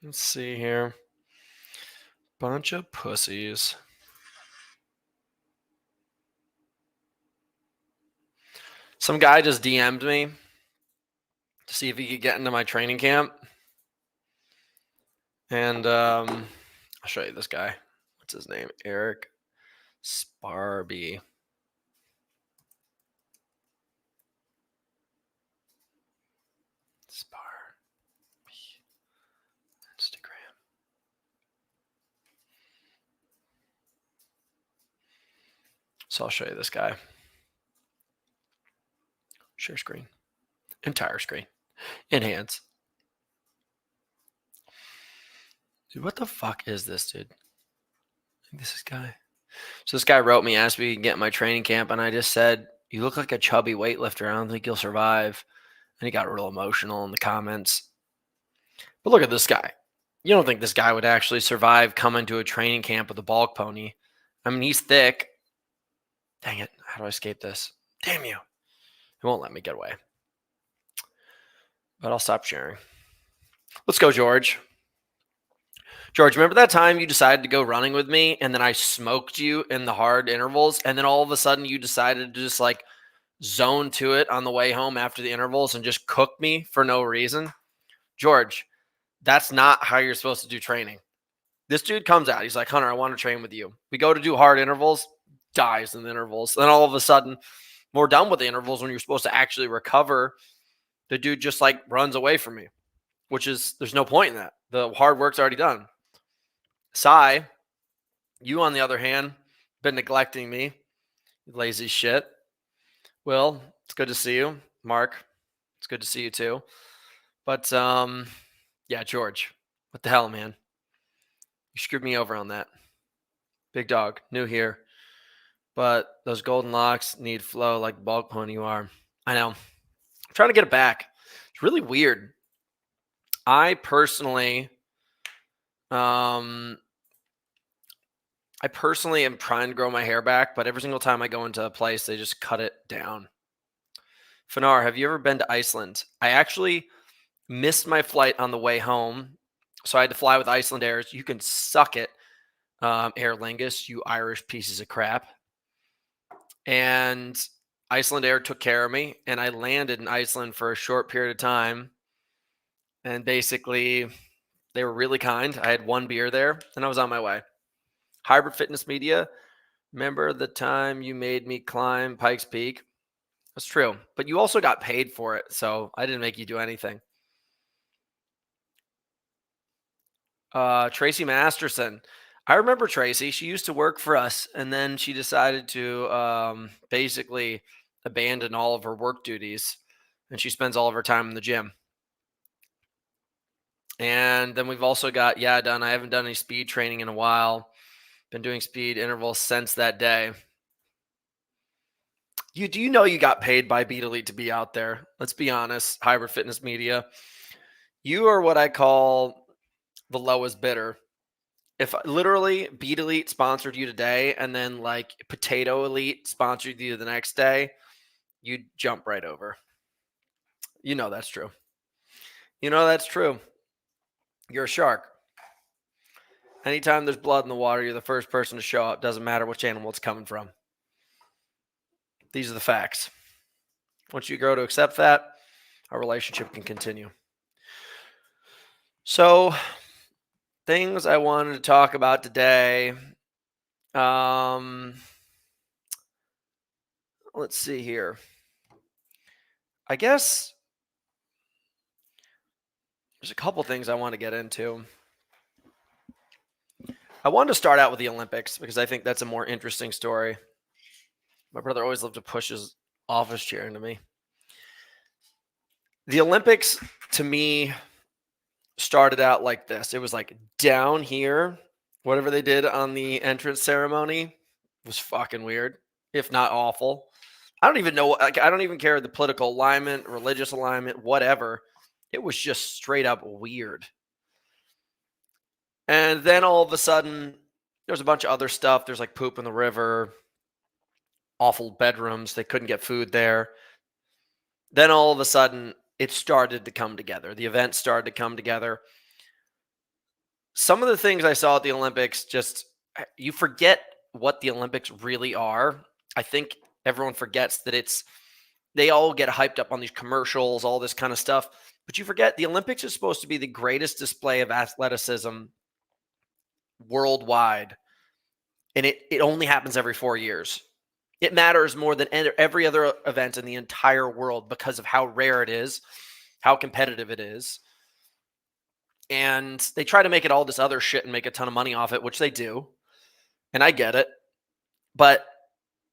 Let's see here. Bunch of pussies. Some guy just DM'd me to see if he could get into my training camp. And I'll show you this guy. What's his name? Eric Sparby. Sparby. Instagram. So I'll show you this guy. Share screen. Entire screen. Enhance. Dude, what the fuck is this, dude? I think this is guy. So this guy wrote me, asked me to get in my training camp, and I just said, "You look like a chubby weightlifter. I don't think you'll survive." And he got real emotional in the comments. But look at this guy. You don't think this guy would actually survive coming to a training camp with a bulk pony? I mean, he's thick. Dang it. How do I escape this? Damn you. It won't let me get away. But I'll stop sharing. Let's go, George. George, remember that time you decided to go running with me and then I smoked you in the hard intervals and then all of a sudden you decided to just like zone to it on the way home after the intervals and just cook me for no reason? George, that's not how you're supposed to do training. This dude comes out. He's like, Hunter, I want to train with you. We go to do hard intervals, dies in the intervals. Then all of a sudden, we're done with the intervals when you're supposed to actually recover. The dude just like runs away from me, which is, there's no point in that. The hard work's already done. Sai, you on the other hand, been neglecting me, you lazy shit. Will, it's good to see you. Mark, it's good to see you too. But yeah, George, what the hell, man? You screwed me over on that. Big dog, new here. But those golden locks need flow like the bulk pony you are. I know. I'm trying to get it back. It's really weird. I personally am trying to grow my hair back, but every single time I go into a place, they just cut it down. Fanar, have you ever been to Iceland? I actually missed my flight on the way home, so I had to fly with Iceland Air. You can suck it, Aer Lingus, you Irish pieces of crap. And Iceland Air took care of me, and I landed in Iceland for a short period of time. And basically, they were really kind. I had one beer there, and I was on my way. Hybrid Fitness Media, remember the time you made me climb Pikes Peak? That's true. But you also got paid for it, so I didn't make you do anything. Tracy Masterson. I remember Tracy. She used to work for us, and then she decided to basically abandon all of her work duties, and she spends all of her time in the gym. And then we've also got done. I haven't done any speed training in a while. Been doing speed intervals since that day. Do you know you got paid by Beat Elite to be out there? Let's be honest, Hybrid Fitness Media. You are what I call the lowest bidder. If literally Beat Elite sponsored you today and then like Potato Elite sponsored you the next day, you'd jump right over. You know that's true. You know that's true. You're a shark. Anytime there's blood in the water, you're the first person to show up. Doesn't matter which animal it's coming from. These are the facts. Once you grow to accept that, our relationship can continue. So, things I wanted to talk about today. Let's see here. I guess there's a couple things I want to get into. I wanted to start out with the Olympics because I think that's a more interesting story. My brother always loved to push his office chair into me. The Olympics, to me, started out like this. It was like down here, whatever they did on the entrance ceremony was fucking weird, if not awful. I don't even know. Like, I don't even care the political alignment, religious alignment, whatever. It was just straight up weird. And then all of a sudden, there's a bunch of other stuff. There's like poop in the river, awful bedrooms. They couldn't get food there. Then all of a sudden, it started to come together. The event started to come together. some of the things I saw at the Olympics, just you forget what the Olympics really are. I think everyone forgets that they all get hyped up on these commercials, all this kind of stuff. But you forget the Olympics is supposed to be the greatest display of athleticism worldwide. And it only happens every 4 years. It matters more than every other event in the entire world because of how rare it is, how competitive it is. And they try to make it all this other shit and make a ton of money off it, which they do. And I get it. But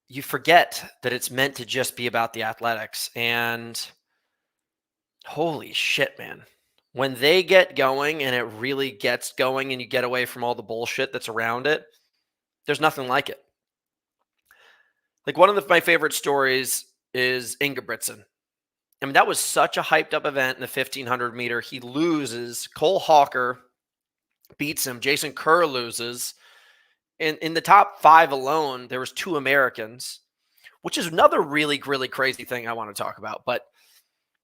you forget that it's meant to just be about the athletics. And holy shit, man. When they get going and it really gets going and you get away from all the bullshit that's around it, there's nothing like it. Like one of my favorite stories is Ingebrigtsen. I mean, that was such a hyped up event in the 1500 meter. He loses. Cole Hawker beats him. Jason Kerr loses. And in the top 5 alone, there was 2 Americans, which is another really, really crazy thing I want to talk about. But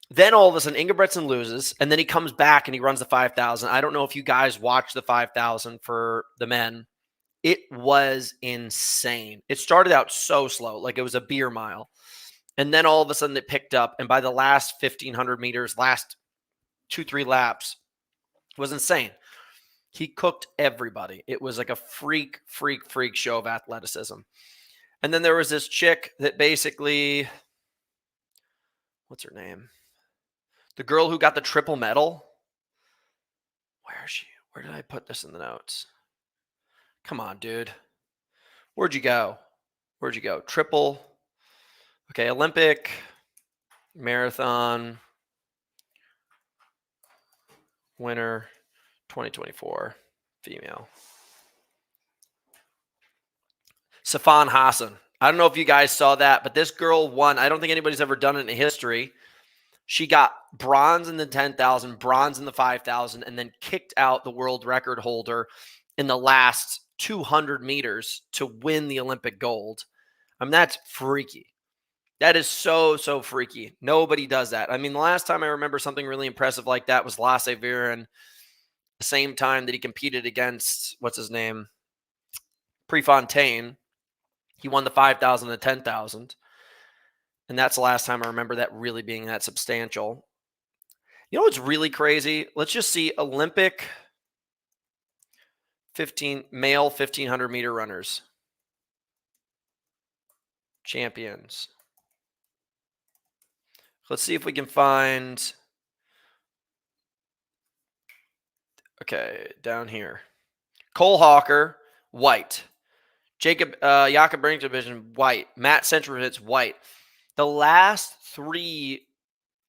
then all of a sudden, Ingebrigtsen loses, and then he comes back and he runs the 5,000. I don't know if you guys watched the 5,000 for the men. It was insane. It started out so slow, like it was a beer mile. And then all of a sudden it picked up. And by the last 1,500 meters, last 2-3 laps, it was insane. He cooked everybody. It was like a freak show of athleticism. And then there was this chick that basically, what's her name? The girl who got the triple medal. Where is she? Where did I put this in the notes? Come on, dude. Where'd you go? Triple. Okay, Olympic, marathon, winner, 2024, female. Safan Hassan. I don't know if you guys saw that, but this girl won. I don't think anybody's ever done it in history. She got bronze in the 10,000, bronze in the 5,000, and then kicked out the world record holder in the last 200 meters to win the Olympic gold. I mean, that's freaky. That is so freaky. Nobody does that. I mean, the last time I remember something really impressive like that was Lasse Viren, the same time that he competed against, what's his name? Prefontaine. He won the 5,000 and the 10,000. And that's the last time I remember that really being that substantial. You know what's really crazy? Let's just see Olympic male 1,500 meter runners. Champions. Let's see if we can find. Okay, down here. Cole Hawker, white. Jacob Brinksvision, white. Matt Centrovitz, white. The last 3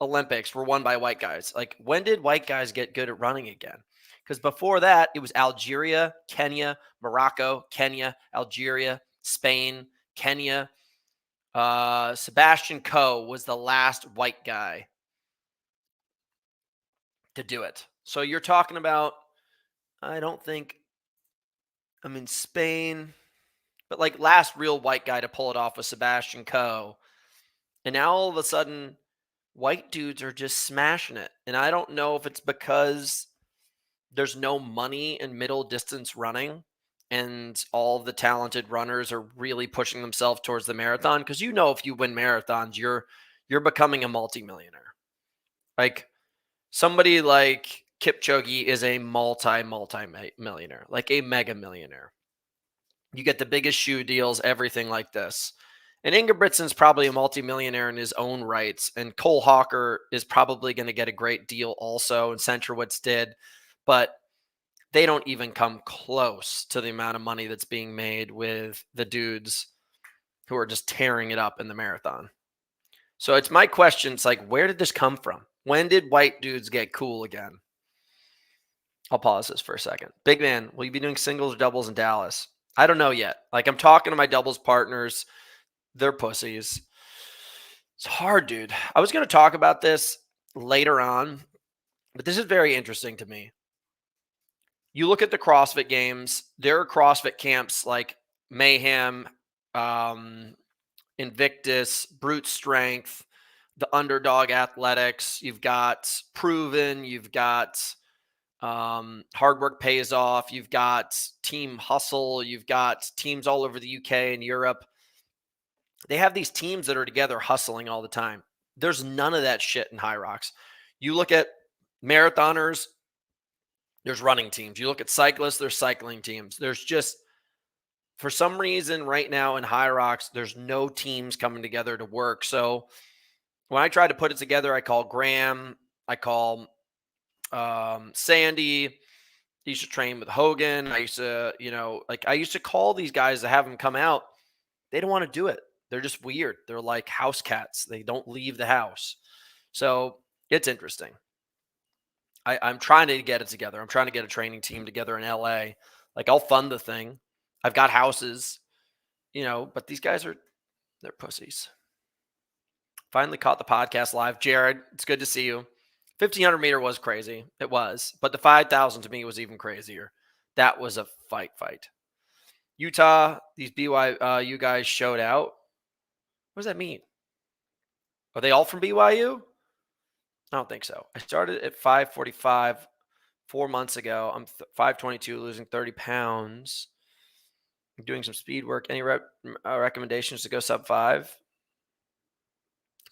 Olympics were won by white guys. Like, when did white guys get good at running again? Because before that, it was Algeria, Kenya, Morocco, Kenya, Algeria, Spain, Kenya. Sebastian Coe was the last white guy to do it. So you're talking about, Spain, but like last real white guy to pull it off was Sebastian Coe. And now all of a sudden, white dudes are just smashing it. And I don't know if it's because there's no money in middle distance running and all the talented runners are really pushing themselves towards the marathon. Because if you win marathons, you're becoming a multimillionaire. Like somebody like Kipchoge is a multi-millionaire, like a mega millionaire. You get the biggest shoe deals, everything like this. And Ingebrigtsen's probably a multimillionaire in his own rights. And Cole Hawker is probably going to get a great deal also. And Centrowitz did. But they don't even come close to the amount of money that's being made with the dudes who are just tearing it up in the marathon. So it's my question. It's like, where did this come from? When did white dudes get cool again? I'll pause this for a second. Big man, will you be doing singles or doubles in Dallas? I don't know yet. Like, I'm talking to my doubles partners. They're pussies. It's hard, dude. I was going to talk about this later on, but this is very interesting to me. You look at the CrossFit games, there are CrossFit camps like Mayhem, Invictus, Brute Strength, the Underdog Athletics. You've got Proven, you've got Hard work pays off. You've got team hustle. You've got teams all over the UK and Europe. They have these teams that are together hustling all the time. There's none of that shit in High Rocks. You look at marathoners, there's running teams. You look at cyclists, there's cycling teams. There's just, for some reason, right now in High Rocks, there's no teams coming together to work. So when I try to put it together, I call Graham, I call Sandy. He used to train with Hogan. I used to, I used to call these guys to have them come out. They don't want to do it. They're just weird. They're like house cats. They don't leave the house. So it's interesting. I'm trying to get it together. I'm trying to get a training team together in LA. Like, I'll fund the thing. I've got houses, but these guys they're pussies. Finally caught the podcast live. Jared, it's good to see you. 1,500 meter was crazy. It was. But the 5,000 to me was even crazier. That was a fight. Utah, these BYU guys showed out. What does that mean? Are they all from BYU? I don't think so. I started at 545 4 months ago. I'm 522, losing 30 pounds. I'm doing some speed work. Any recommendations to go sub 5?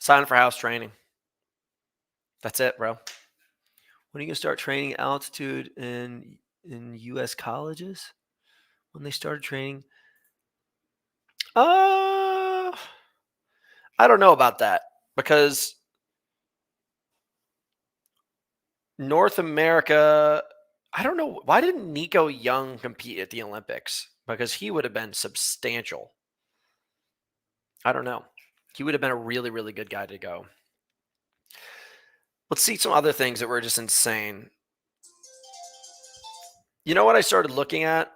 Sign up for house training. That's it, bro. When are you going to start training altitude in U.S. colleges? When they started training? I don't know about that, because North America, I don't know. Why didn't Nico Young compete at the Olympics? Because he would have been substantial. I don't know. He would have been a really, really good guy to go. Let's see some other things that were just insane. You know what I started looking at?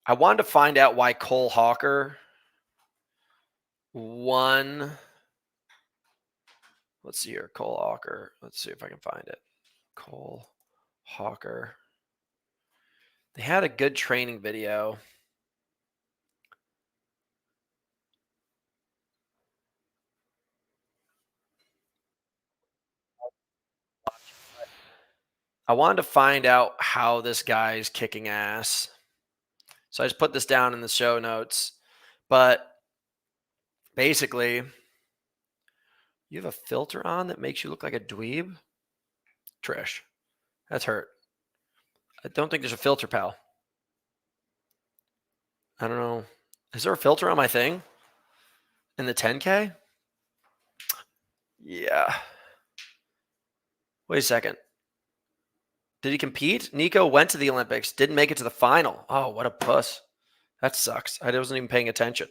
I wanted to find out why Cole Hawker won. Let's see here. Cole Hawker. Let's see if I can find it. Cole Hawker. They had a good training video. I wanted to find out how this guy's kicking ass. So I just put this down in the show notes. But basically, you have a filter on that makes you look like a dweeb? Trish, that's hurt. I don't think there's a filter, pal. I don't know. Is there a filter on my thing? In the 10K? Yeah. Wait a second. Did he compete? Nico went to the Olympics, didn't make it to the final. Oh, what a puss. That sucks. I wasn't even paying attention.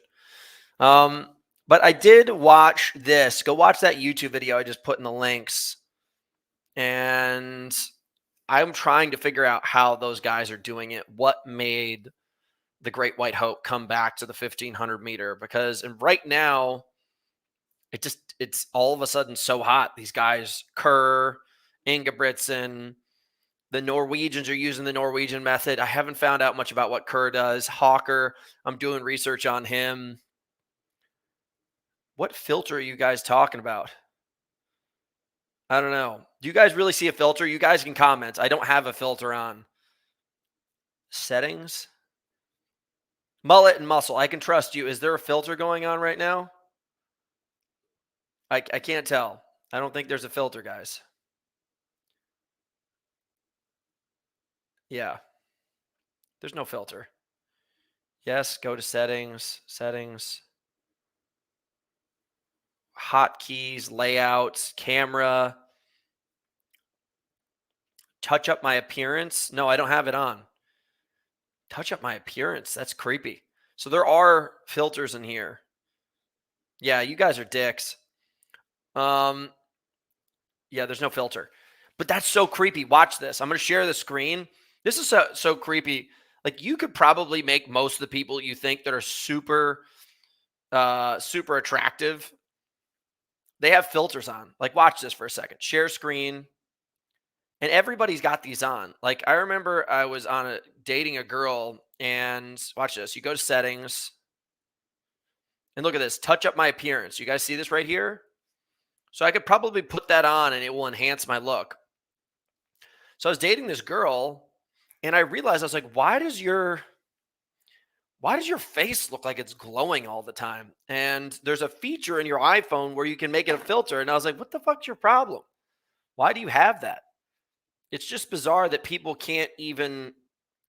But I did watch this. Go watch that YouTube video I just put in the links. And I'm trying to figure out how those guys are doing it. What made the Great White Hope come back to the 1,500 meter? Because right now, it's all of a sudden so hot. These guys, Kerr, Ingebrigtsen, the Norwegians are using the Norwegian method. I haven't found out much about what Kerr does. Hawker, I'm doing research on him. What filter are you guys talking about? I don't know. Do you guys really see a filter? You guys can comment. I don't have a filter on. Settings. Mullet and muscle. I can trust you. Is there a filter going on right now? I can't tell. I don't think there's a filter, guys. Yeah. There's no filter. Yes, go to settings. Settings. Hotkeys, layouts, camera. Touch up my appearance. No, I don't have it on. Touch up my appearance. That's creepy. So there are filters in here. Yeah, you guys are dicks. Yeah, there's no filter. But that's so creepy. Watch this. I'm going to share the screen. This is so creepy. Like, you could probably make most of the people you think that are super attractive. They have filters on. Like, watch this for a second. Share screen. And everybody's got these on. Like, I remember I was dating a girl, and watch this. You go to settings, and look at this. Touch up my appearance. You guys see this right here? So I could probably put that on, and it will enhance my look. So I was dating this girl, and I realized I was like, why does your face look like it's glowing all the time? And there's a feature in your iPhone where you can make it a filter. And I was like, what the fuck's your problem? Why do you have that? It's just bizarre that people can't even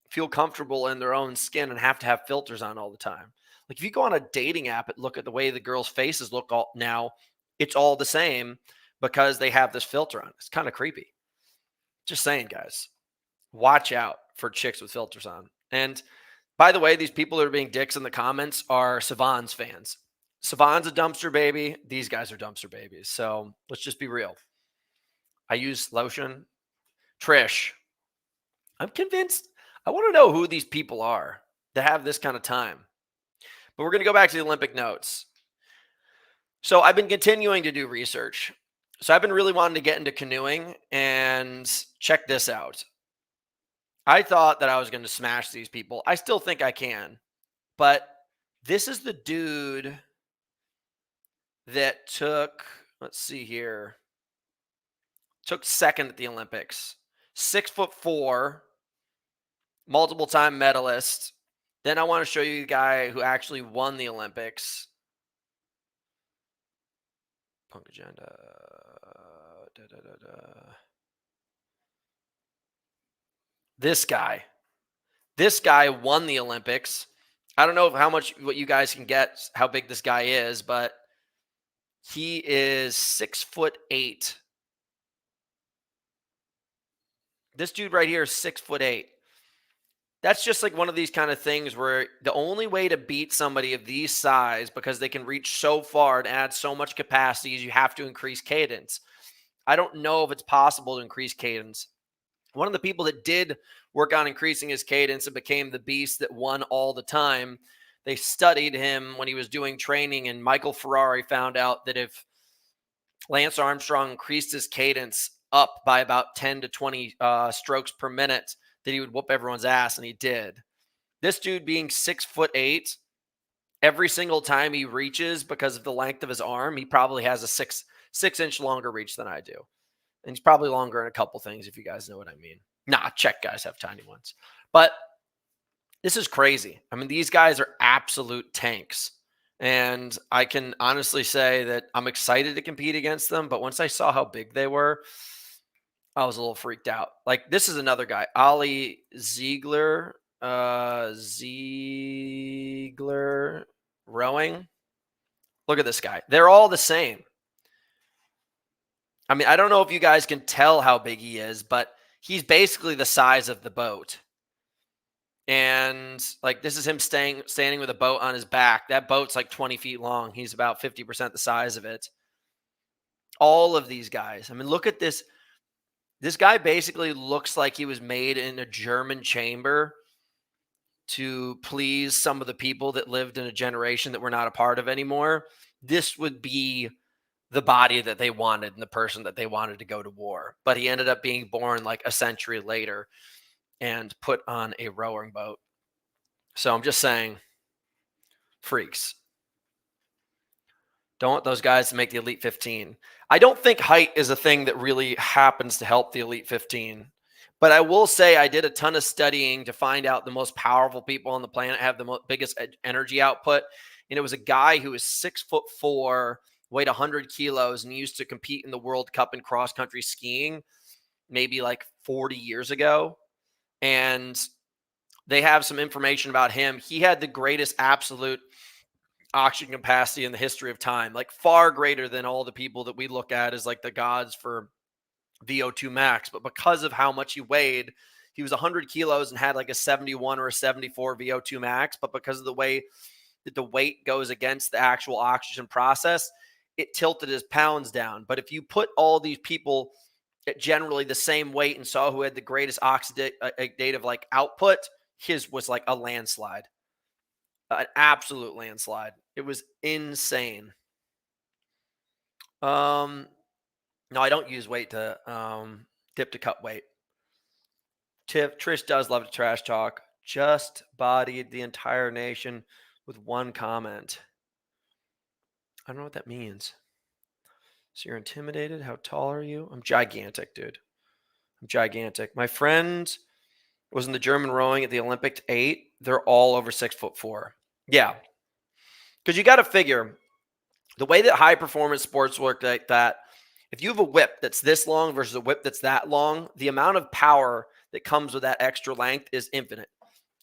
feel comfortable in their own skin and have to have filters on all the time. Like if you go on a dating app and look at the way the girls' faces look all now, it's all the same because they have this filter on. It's kind of creepy. Just saying, guys, watch out for chicks with filters on. And by the way, these people that are being dicks in the comments are Savon's fans. Savon's a dumpster baby. These guys are dumpster babies. So let's just be real. I use lotion. Trish, I'm convinced. I want to know who these people are that have this kind of time. But we're going to go back to the Olympic notes. So I've been continuing to do research. So I've been really wanting to get into canoeing, and check this out. I thought that I was going to smash these people. I still think I can. But this is the dude that took, let's see here, took second at the Olympics. 6'4", multiple time medalist. Then I want to show you the guy who actually won the Olympics. Punk agenda. This guy. This guy won the Olympics. I don't know how much what you guys can get, how big this guy is, but he is 6'8". This dude right here is 6'8". That's just like one of these kind of things where the only way to beat somebody of these size, because they can reach so far and add so much capacity, is you have to increase cadence. I don't know if it's possible to increase cadence. One of the people that did work on increasing his cadence and became the beast that won all the time, they studied him when he was doing training, and Michael Ferrari found out that if Lance Armstrong increased his cadence up by about 10 to 20 strokes per minute, that he would whoop everyone's ass, and he did. This dude being 6'8", every single time he reaches, because of the length of his arm, he probably has a six-inch longer reach than I do. And he's probably longer in a couple things, if you guys know what I mean. Nah, Czech guys have tiny ones. But this is crazy. I mean, these guys are absolute tanks. And I can honestly say that I'm excited to compete against them. But once I saw how big they were, I was a little freaked out. Like, this is another guy, Ali Ziegler, rowing. Look at this guy. They're all the same. I mean, I don't know if you guys can tell how big he is, but he's basically the size of the boat. And like, this is him standing with a boat on his back. That boat's like 20 feet long. He's about 50% the size of it. All of these guys. I mean, look at this. This guy basically looks like he was made in a German chamber to please some of the people that lived in a generation that we're not a part of anymore. This would be the body that they wanted and the person that they wanted to go to war. But he ended up being born like a century later and put on a rowing boat. So I'm just saying, freaks. Don't want those guys to make the Elite 15. I don't think height is a thing that really happens to help the Elite 15. But I will say I did a ton of studying to find out the most powerful people on the planet have the biggest energy output. And it was a guy who was 6'4", weighed 100 kilos, and he used to compete in the World Cup in cross-country skiing maybe like 40 years ago. And they have some information about him. He had the greatest absolute oxygen capacity in the history of time, like far greater than all the people that we look at as like the gods for VO2 max. But because of how much he weighed, he was 100 kilos and had like a 71 or a 74 VO2 max. But because of the way that the weight goes against the actual oxygen process, it tilted his pounds down. But if you put all these people at generally the same weight and saw who had the greatest oxidative like output, his was like a landslide, an absolute landslide. It was insane. No, I don't use weight to dip to cut weight. Trish does love to trash talk. Just bodied the entire nation with one comment. I don't know what that means. So you're intimidated? How tall are you? I'm gigantic, dude. I'm gigantic. My friend was in the German rowing at the Olympic 8. They're all over 6'4". Yeah. Because you got to figure the way that high performance sports work like that, if you have a whip that's this long versus a whip that's that long, the amount of power that comes with that extra length is infinite.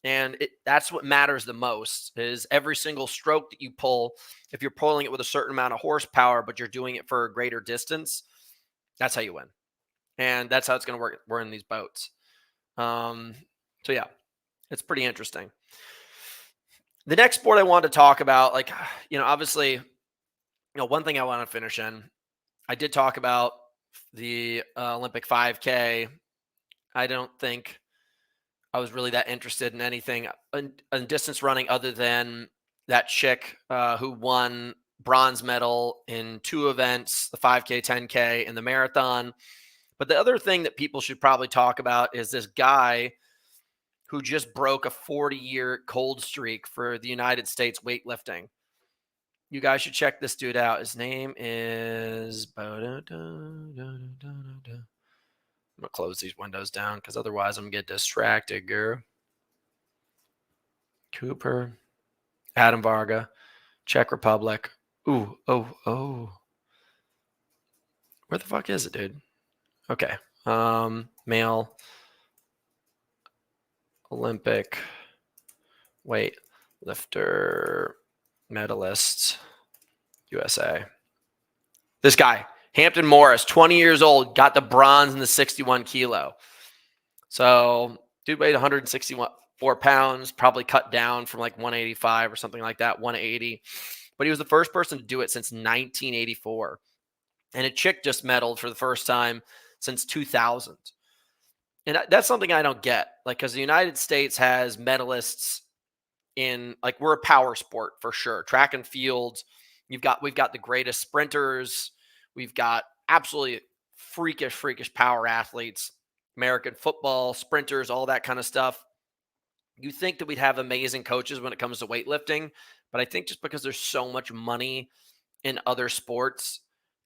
And that's what matters the most is every single stroke that you pull. If you're pulling it with a certain amount of horsepower, but you're doing it for a greater distance, that's how you win. And that's how it's going to work. We're in these boats. So yeah, it's pretty interesting. The next sport I wanted to talk about, like, obviously, one thing I want to finish in, I did talk about the Olympic 5K. I don't think I was really that interested in anything in distance running other than that chick who won bronze medal in 2 events, the 5K, 10K, and the marathon. But the other thing that people should probably talk about is this guy who just broke a 40-year cold streak for the United States weightlifting. You guys should check this dude out. His name is... I'm going to close these windows down because otherwise I'm going to get distracted, girl. Cooper, Adam Varga, Czech Republic. Ooh, oh. Where the fuck is it, dude? Okay. Male Olympic weightlifter medalist, USA. This guy, Hampton Morris, 20 years old, got the bronze in the 61 kilo. So dude weighed 164 pounds, probably cut down from like 185 or something like that, 180. But he was the first person to do it since 1984. And a chick just medaled for the first time since 2000. And that's something I don't get. Like, because the United States has medalists in, like, we're a power sport for sure. Track and field, we've got the greatest sprinters. We've got absolutely freakish power athletes, American football, sprinters, all that kind of stuff. You think that we'd have amazing coaches when it comes to weightlifting, but I think just because there's so much money in other sports,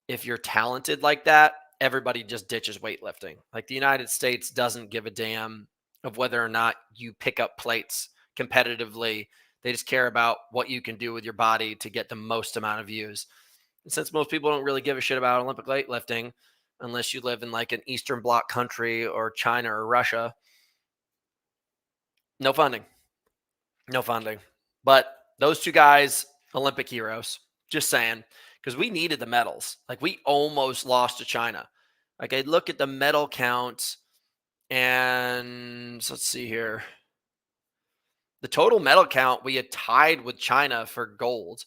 if you're talented like that, everybody just ditches weightlifting. Like, the United States doesn't give a damn of whether or not you pick up plates competitively. They just care about what you can do with your body to get the most amount of views. And since most people don't really give a shit about Olympic weightlifting, unless you live in like an Eastern Bloc country or China or Russia, no funding. But those two guys, Olympic heroes, just saying, because we needed the medals. Like, we almost lost to China. Like, I look at the medal count, and let's see here. The total medal count, we had tied with China for gold.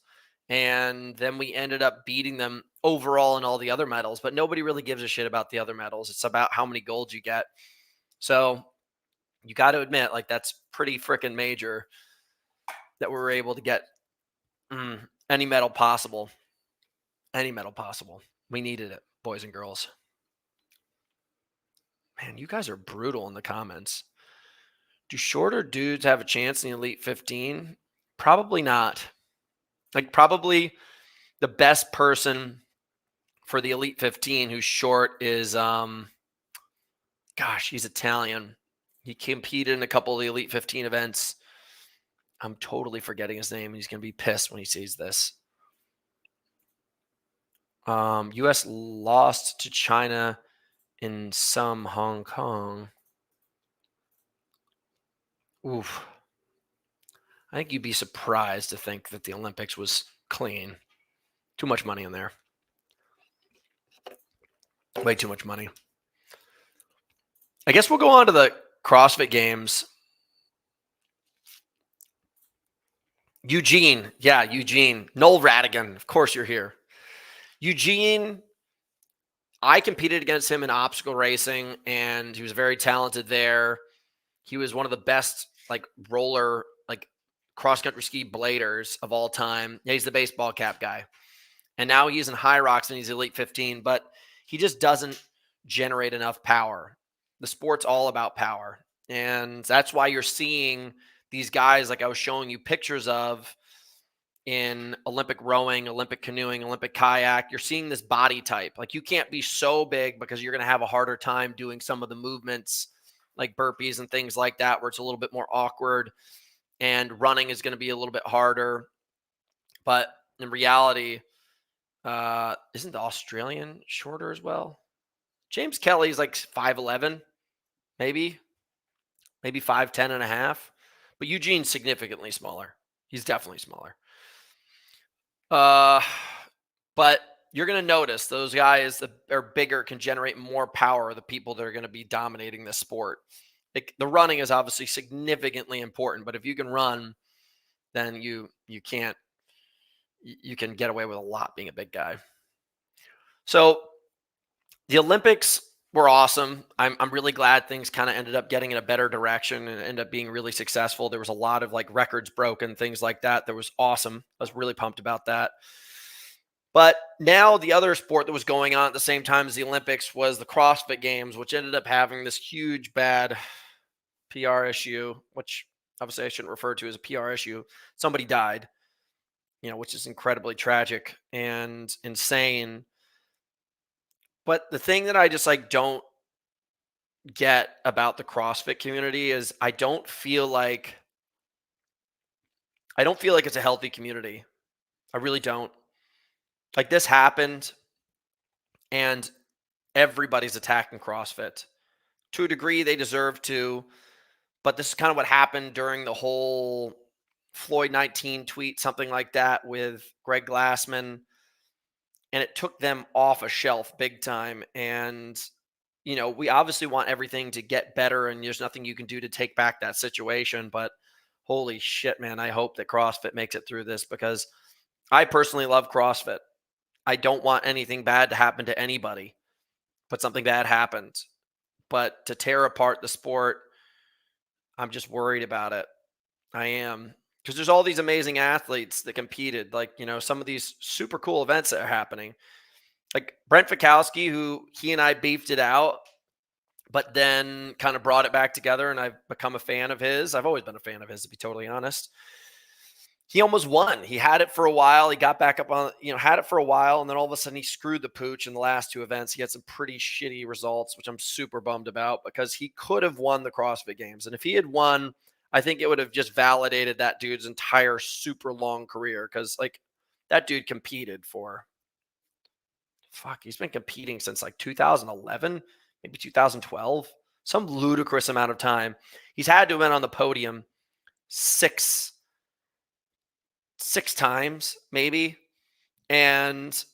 And then we ended up beating them overall in all the other medals. But nobody really gives a shit about the other medals. It's about how many golds you get. So you got to admit, like, that's pretty freaking major that we were able to get any medal possible. Any medal possible. We needed it, boys and girls. Man, you guys are brutal in the comments. Do shorter dudes have a chance in the Elite 15? Probably not. Like, probably the best person for the Elite 15 who's short is, he's Italian. He competed in a couple of the Elite 15 events. I'm totally forgetting his name. He's going to be pissed when he sees this. U.S. lost to China in some Hong Kong. Oof. I think you'd be surprised to think that the Olympics was clean. Too much money in there. Way too much money. I guess we'll go on to the CrossFit Games. Eugene. Yeah, Eugene. Noel Radigan. Of course you're here. Eugene, I competed against him in obstacle racing, and he was very talented there. He was one of the best, like, roller, like, cross-country ski bladers of all time. Yeah, he's the baseball cap guy. And now he's in High Rocks and he's Elite 15, but he just doesn't generate enough power. The sport's all about power. And that's why you're seeing these guys, like I was showing you pictures of, in Olympic rowing, Olympic canoeing, Olympic kayak. You're seeing this body type. Like you can't be so big because you're going to have a harder time doing some of the movements like burpees and things like that, where it's a little bit more awkward, and running is going to be a little bit harder. But in reality, isn't the Australian shorter as well? James Kelly's like 5'11", maybe 5'10 and a half. But Eugene's significantly smaller. He's definitely smaller. Uh, but you're going to notice those guys that are bigger can generate more power, the people that are going to be dominating the sport. Like the running is obviously significantly important, but if you can run, then you can get away with a lot being a big guy. So the Olympics were awesome. I'm really glad things kind of ended up getting in a better direction and ended up being really successful. There was a lot of like records broken, things like that. That was awesome. I was really pumped about that. But now the other sport that was going on at the same time as the Olympics was the CrossFit Games, which ended up having this huge bad PR issue, which obviously I shouldn't refer to as a PR issue. Somebody died, which is incredibly tragic and insane. But the thing that I just like don't get about the CrossFit community is I don't feel like it's a healthy community. I really don't. Like this happened and everybody's attacking CrossFit. To a degree, they deserve to, but this is kind of what happened during the whole Floyd 19 tweet, something like that with Greg Glassman. And it took them off a shelf big time. And, we obviously want everything to get better and there's nothing you can do to take back that situation. But holy shit, man, I hope that CrossFit makes it through this because I personally love CrossFit. I don't want anything bad to happen to anybody, but something bad happened. But to tear apart the sport, I'm just worried about it. I am. Because there's all these amazing athletes that competed, like, some of these super cool events that are happening. Like Brent Fikowski, who he and I beefed it out, but then kind of brought it back together, and I've become a fan of his. I've always been a fan of his, to be totally honest. He almost won. He had it for a while. He got back up on, had it for a while, and then all of a sudden he screwed the pooch in the last two events. He had some pretty shitty results, which I'm super bummed about because he could have won the CrossFit Games. And if he had won, I think it would have just validated that dude's entire super long career because, like, that dude competed for, he's been competing since like 2011, maybe 2012, some ludicrous amount of time. He's had to have been on the podium six times, maybe. And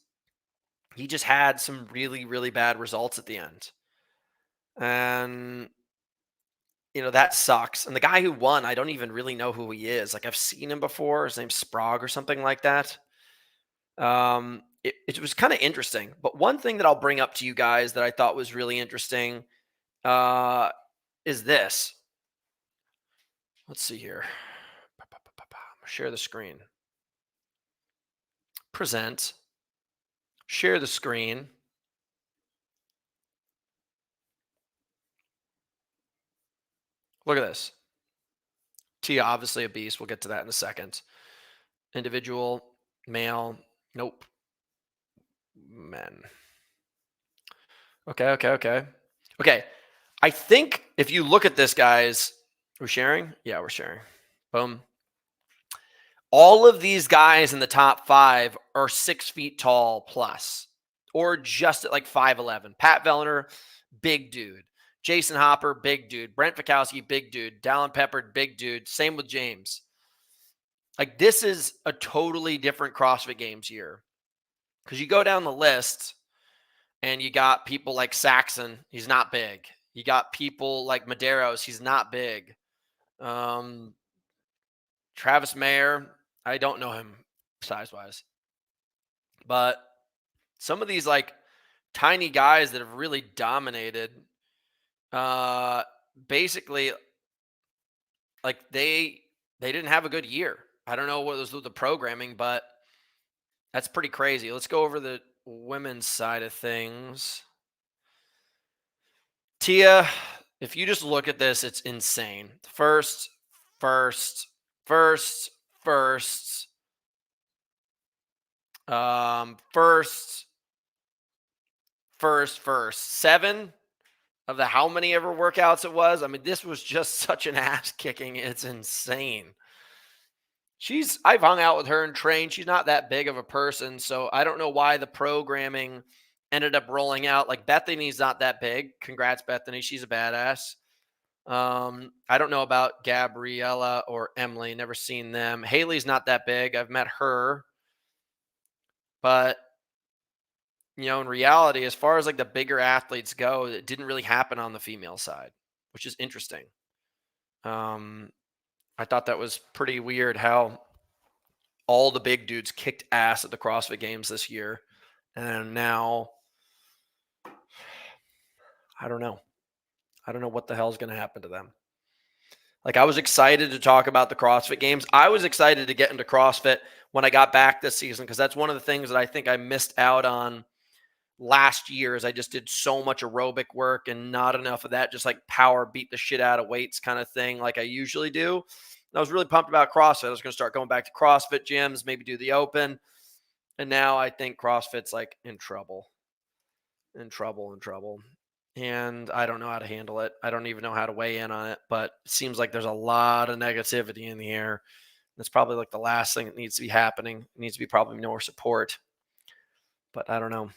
he just had some really, really bad results at the end. And, that sucks. And the guy who won, I don't even really know who he is. Like, I've seen him before. His name's Sprague or something like that. It was kind of interesting. But one thing that I'll bring up to you guys that I thought was really interesting is this. Let's see here. Share the screen. Present. Share the screen. Look at this. Tia, obviously a beast. We'll get to that in a second. Individual, male. Nope. Men. Okay. I think if you look at this, guys, we're sharing? Yeah, we're sharing. Boom. All of these guys in the top 5 are 6 feet tall plus, or just at like 5'11". Pat Vellner, big dude. Jason Hopper, big dude. Brent Fikowski, big dude. Dallin Peppard, big dude. Same with James. Like, this is a totally different CrossFit Games year. Because you go down the list and you got people like Saxon. He's not big. You got people like Medeiros. He's not big. Travis Mayer. I don't know him size-wise. But some of these like tiny guys that have really dominated, basically, like they didn't have a good year. I don't know what was with the programming, but that's pretty crazy. Let's go over the women's side of things. Tia, if you just look at this, it's insane. First, First, seven of the how many ever workouts it was. I mean, this was just such an ass kicking. It's insane. I've hung out with her and trained. She's not that big of a person, so I don't know why the programming ended up rolling out. Like Bethany's not that big. Congrats, Bethany. She's a badass. I don't know about Gabriella or Emily. Never seen them. Haley's not that big. I've met her, but in reality, as far as like the bigger athletes go, it didn't really happen on the female side, which is interesting. I thought that was pretty weird how all the big dudes kicked ass at the CrossFit Games this year. And now, I don't know. I don't know what the hell is going to happen to them. Like, I was excited to talk about the CrossFit Games. I was excited to get into CrossFit when I got back this season because that's one of the things that I think I missed out on last year is I just did so much aerobic work and not enough of that just like power beat the shit out of weights kind of thing like I usually do. And I was really pumped about CrossFit. I was going to start going back to CrossFit gyms, maybe do the open. And now I think CrossFit's like in trouble. And I don't know how to handle it. I don't even know how to weigh in on it, but it seems like there's a lot of negativity in the air. That's probably like the last thing that needs to be happening. It needs to be probably more support, but I don't know.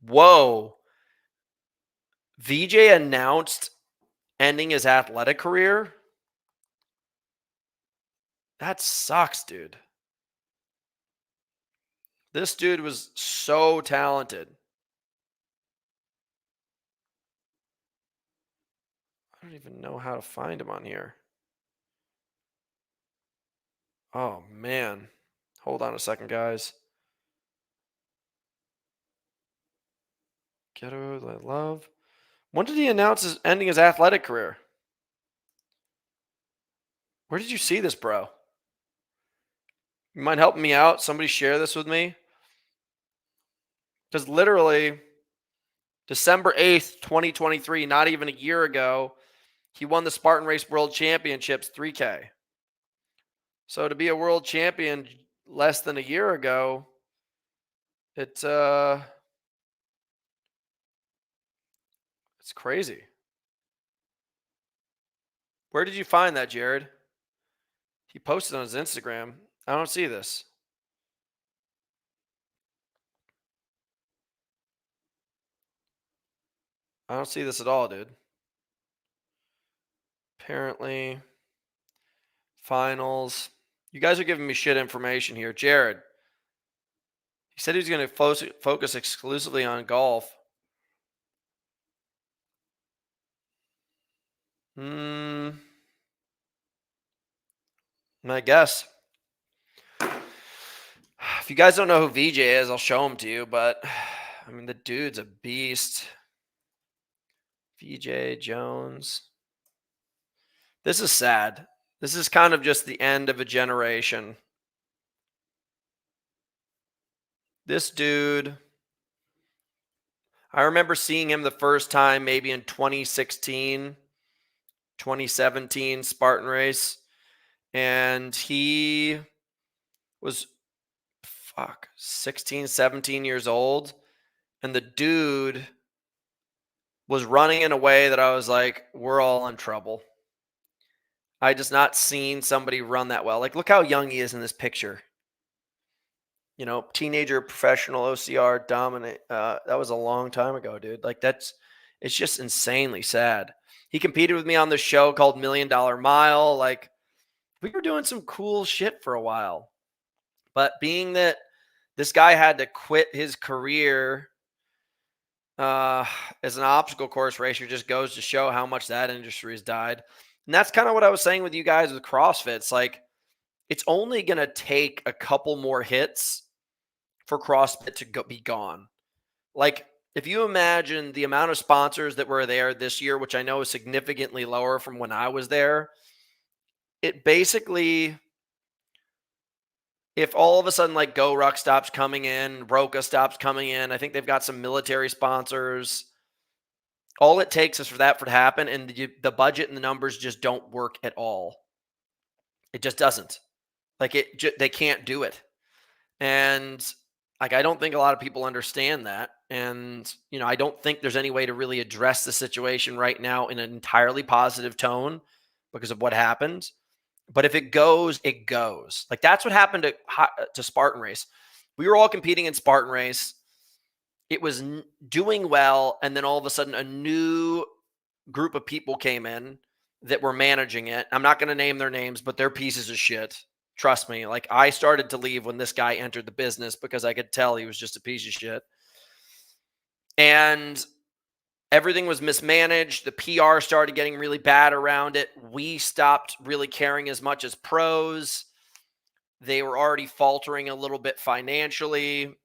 Whoa. VJ announced ending his athletic career? That sucks, dude. This dude was so talented. I don't even know how to find him on here. Oh, man. Hold on a second, guys. Ghetto I love. When did he announce his ending his athletic career? Where did you see this, bro? You mind helping me out? Somebody share this with me? Because literally, December 8th, 2023, not even a year ago, he won the Spartan Race World Championships 3K. So to be a world champion less than a year ago, it's crazy. Where did you find that, Jared? He posted on his Instagram. I don't see this. I don't see this at all, dude. Apparently, finals. You guys are giving me shit information here. Jared, he said he was going to focus exclusively on golf. I guess. If you guys don't know who VJ is, I'll show him to you. But, I mean, the dude's a beast. VJ Jones. This is sad. This is kind of just the end of a generation. This dude, I remember seeing him the first time maybe in 2016, 2017 Spartan Race. And he was 16, 17 years old. And the dude was running in a way that I was like, we're all in trouble. I just not seen somebody run that well. Like, look how young he is in this picture. Teenager, professional, OCR, dominant. That was a long time ago, dude. Like, it's just insanely sad. He competed with me on this show called $1 Million Mile. Like, we were doing some cool shit for a while. But being that this guy had to quit his career as an obstacle course racer just goes to show how much that industry has died. And that's kind of what I was saying with you guys with CrossFit. It's like, it's only going to take a couple more hits for CrossFit to be gone. Like, if you imagine the amount of sponsors that were there this year, which I know is significantly lower from when I was there, it basically, if all of a sudden like GoRuck stops coming in, Roka stops coming in, I think they've got some military sponsors. All it takes is for that to happen, and the budget and the numbers just don't work at all. It just doesn't. Like, they can't do it. And like, I don't think a lot of people understand that. And, I don't think there's any way to really address the situation right now in an entirely positive tone because of what happened. But if it goes, it goes. Like, that's what happened to Spartan Race. We were all competing in Spartan Race. It was doing well. And then all of a sudden, a new group of people came in that were managing it. I'm not going to name their names, but they're pieces of shit. Trust me. Like, I started to leave when this guy entered the business because I could tell he was just a piece of shit. And everything was mismanaged. The PR started getting really bad around it. We stopped really caring as much as pros. They were already faltering a little bit financially.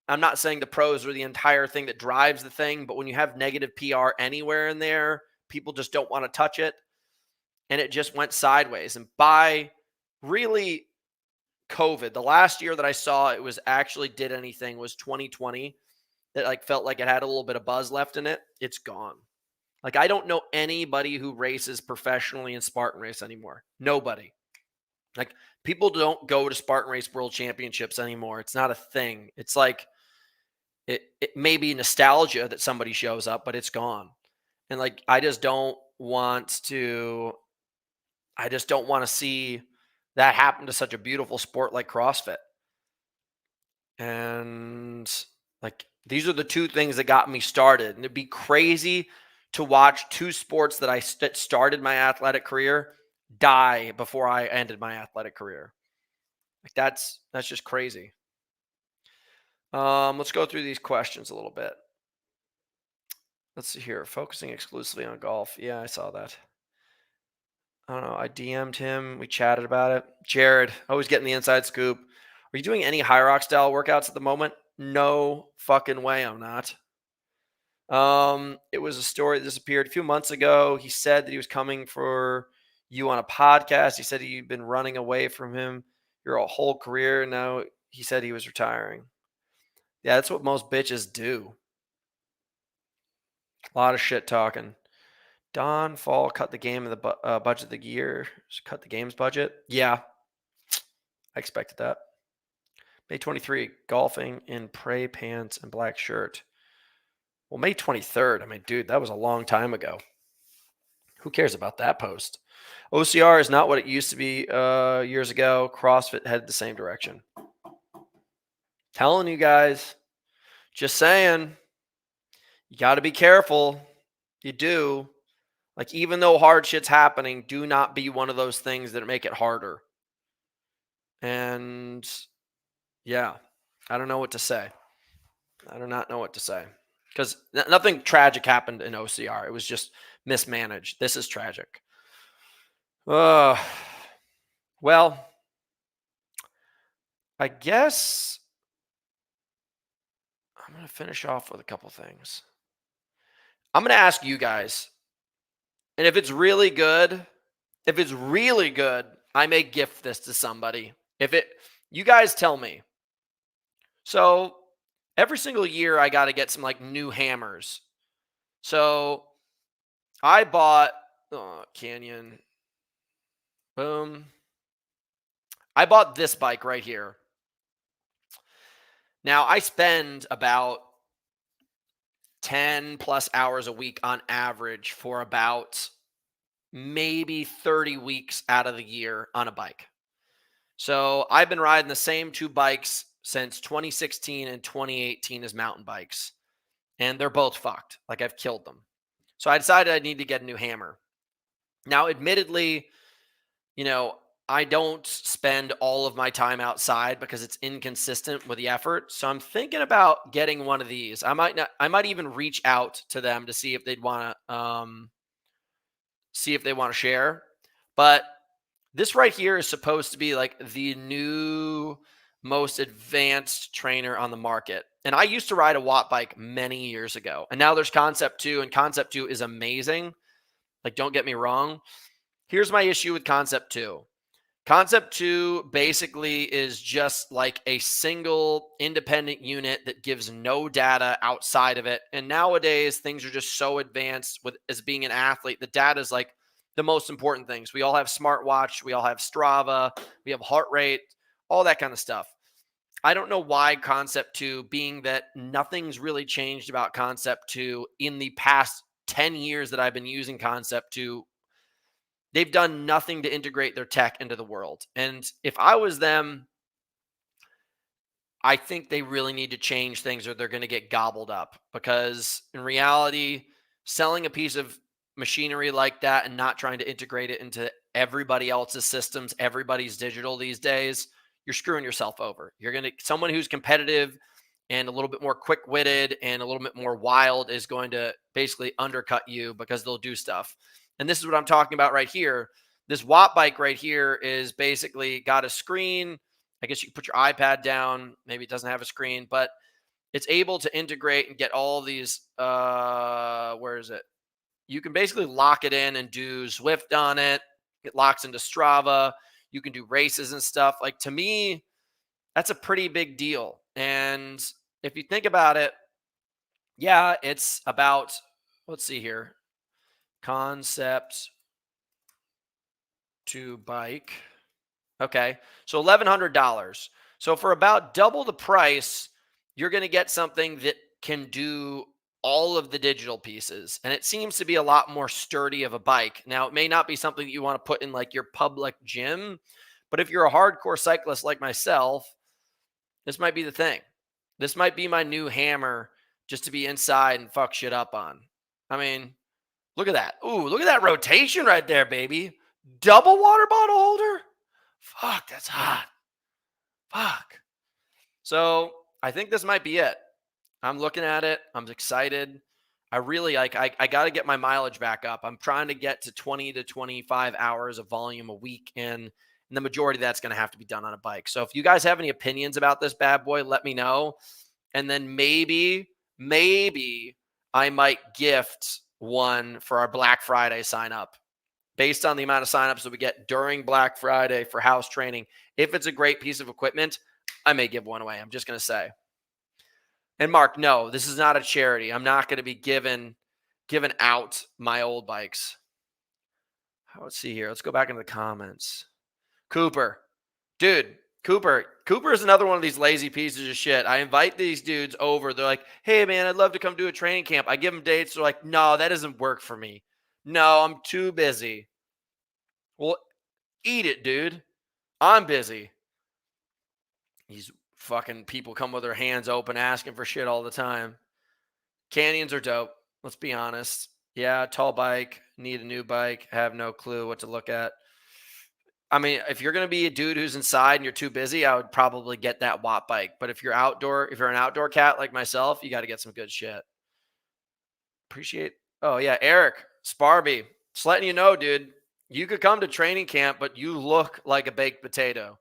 I'm not saying the pros are the entire thing that drives the thing, but when you have negative PR anywhere in there, people just don't want to touch it. And it just went sideways. And by really COVID, the last year that I saw it was actually did anything was 2020. That like felt like it had a little bit of buzz left in it. It's gone. Like, I don't know anybody who races professionally in Spartan Race anymore. Nobody. Like, people don't go to Spartan Race World Championships anymore. It's not a thing. It's like it may be nostalgia that somebody shows up, but it's gone. And like, I just don't want to see that happen to such a beautiful sport like CrossFit. And like, these are the two things that got me started. And it'd be crazy to watch two sports that started my athletic career die before I ended my athletic career. Like, that's just crazy. Let's go through these questions a little bit. Let's see here. Focusing exclusively on golf. Yeah, I saw that. I don't know. I DM'd him. We chatted about it. Jared, always getting the inside scoop. Are you doing any high rock style workouts at the moment? No fucking way I'm not. It was a story that disappeared a few months ago. He said that he was coming for you on a podcast. He said you'd been running away from him your whole career. Now he said he was retiring. Yeah, that's what most bitches do. A lot of shit talking. Don Fall cut the game of the budget of the year. Cut the game's budget. Yeah, I expected that. May 23, golfing in prey pants and black shirt. Well, May 23rd. I mean, dude, that was a long time ago. Who cares about that post? OCR is not what it used to be years ago. CrossFit headed the same direction. Telling you guys, just saying, you got to be careful. You do. Like, even though hard shit's happening, do not be one of those things that make it harder. And yeah, I don't know what to say. I do not know what to say. Because nothing tragic happened in OCR. It was just mismanaged. This is tragic. Well, I guess I'm going to finish off with a couple things. I'm going to ask you guys, and if it's really good, I may gift this to somebody. You guys tell me. So every single year I got to get some like new hammers. So I bought Canyon. Boom. I bought this bike right here. Now, I spend about 10 plus hours a week on average for about maybe 30 weeks out of the year on a bike. So I've been riding the same two bikes since 2016 and 2018 as mountain bikes. And they're both fucked. Like, I've killed them. So I decided I need to get a new hammer. Now, admittedly, I don't spend all of my time outside because it's inconsistent with the effort. So I'm thinking about getting one of these. I might even reach out to them to see if they'd want to share. But this right here is supposed to be like the new most advanced trainer on the market. And I used to ride a watt bike many years ago. And now there's Concept 2, and Concept 2 is amazing. Like, don't get me wrong. Here's my issue with Concept 2. Concept 2 basically is just like a single independent unit that gives no data outside of it. And nowadays, things are just so advanced as being an athlete. The data is like the most important things. We all have smartwatch. We all have Strava. We have heart rate, all that kind of stuff. I don't know why Concept 2, being that nothing's really changed about Concept 2 in the past 10 years that I've been using Concept 2, they've done nothing to integrate their tech into the world. And if I was them, I think they really need to change things or they're going to get gobbled up, because in reality, selling a piece of machinery like that and not trying to integrate it into everybody else's systems, everybody's digital these days, you're screwing yourself over. You're going to, someone who's competitive and a little bit more quick-witted and a little bit more wild is going to basically undercut you because they'll do stuff. And this is what I'm talking about right here. This Watt bike right here is basically got a screen. I guess you can put your iPad down. Maybe it doesn't have a screen, but it's able to integrate and get all these, where is it? You can basically lock it in and do Zwift on it. It locks into Strava. You can do races and stuff. Like, to me, that's a pretty big deal. And if you think about it, yeah, it's about, let's see here, Concept to bike. Okay, so $1,100. So for about double the price, you're going to get something that can do all of the digital pieces. And it seems to be a lot more sturdy of a bike. Now, it may not be something that you want to put in like your public gym, but if you're a hardcore cyclist like myself, this might be the thing. This might be my new hammer just to be inside and fuck shit up on. I mean, look at that. Ooh, look at that rotation right there, baby. Double water bottle holder? Fuck, that's hot. Fuck. So I think this might be it. I'm looking at it. I'm excited. I really like, I got to get my mileage back up. I'm trying to get to 20 to 25 hours of volume a week. And the majority of that's going to have to be done on a bike. So if you guys have any opinions about this bad boy, let me know. And then maybe I might gift one for our Black Friday sign up. Based on the amount of signups that we get during Black Friday for house training, if it's a great piece of equipment, I may give one away. I'm just going to say. And Mark, no, this is not a charity. I'm not going to be giving out my old bikes. Let's see here. Let's go back into the comments. Cooper. Dude, Cooper is another one of these lazy pieces of shit. I invite these dudes over. They're like, hey, man, I'd love to come do a training camp. I give them dates. They're like, no, that doesn't work for me. No, I'm too busy. Well, eat it, dude. I'm busy. These fucking people come with their hands open asking for shit all the time. Canyons are dope. Let's be honest. Yeah, tall bike. Need a new bike. Have no clue what to look at. I mean, if you're going to be a dude who's inside and you're too busy, I would probably get that Watt bike. But if you're an outdoor cat like myself, you got to get some good shit. Appreciate. Oh, yeah. Eric Sparby. Just letting you know, dude, you could come to training camp, but you look like a baked potato.